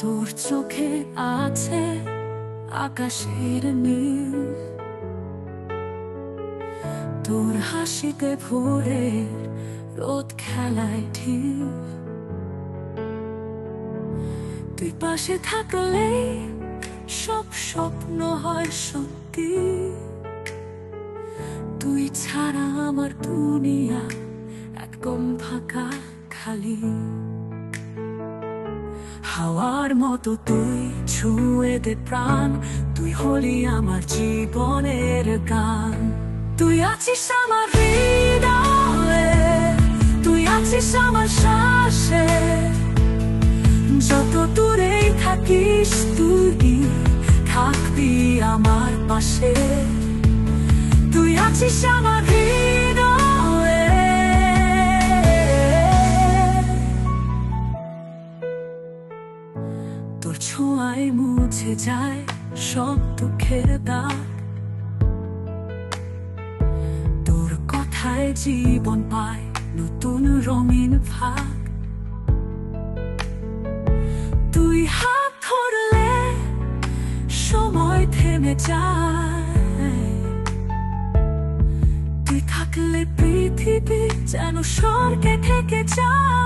তোর চোখে আছে আকাশের নীল, তোর হাসিতে ভোরের রোদ খেলায় ঢিল। তুই পাশে থাকলে সব স্বপ্ন হয় সত্যি, তুই ছাড়া আমার দুনিয়া একদম ফাঁকা খালি। হাওয়ার মতো তুই ছুঁয়ে দে প্রাণ, তুই হলি আমার জীবনের গান। তুই আছিস আমার হৃদয়ে, তুই আছিস আমার শ্বাসে, যত দূরেই থাকিস তুই থাকবি আমার পাশে। তুই আছিস আমার হৃদয়ে, তোর ছোঁয়ায় মুছে যায় সব দুঃখের দাগ, তোর কথায় জীবন পায় নতুন রঙিন ভাগ। তুই হাত ধরলে সময় থেমে যায়, তুই থাকলে পৃথিবী যেন স্বর্গে থেকে যায়।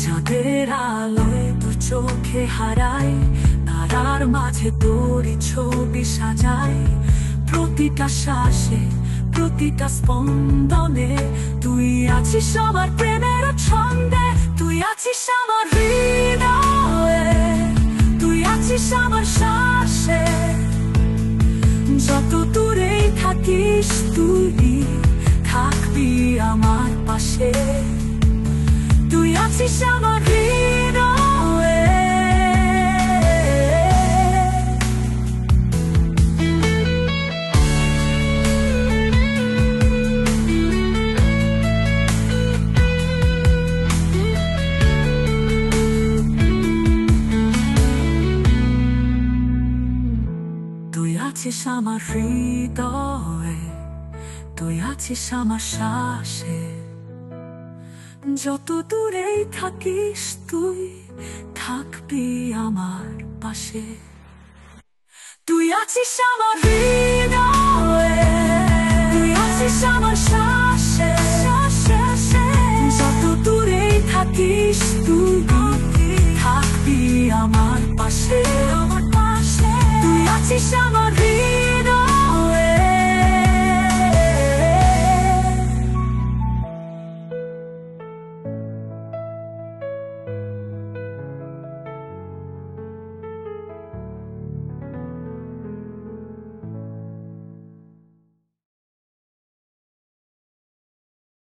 চাঁদের আলোয় তোর চোখে হারাই, তারার মাঝে তোরই ছবি সাজাই। প্রতিটা শ্বাসে প্রতিটা স্পন্দনে তুই আছিস আমার প্রেমের ছন্দে। তুই আছিস আমার হৃদয়ে, তুই আছিস আমার শ্বাসে, যত দূরেই থাকিস তুই থাকবি আমার পাশে। তুই আছিস আমার হৃদয়ে, তুই আছিস আমার হৃদয়ে, তুই আছিস আমার শ্বাসে, যত দূরেই থাকিস তুই থাকবি আমার পাশে। তুই আছিস আমার হৃদয়ে, তুই আছিস আমার শ্বাসে, যত দূরেই থাকিস তুই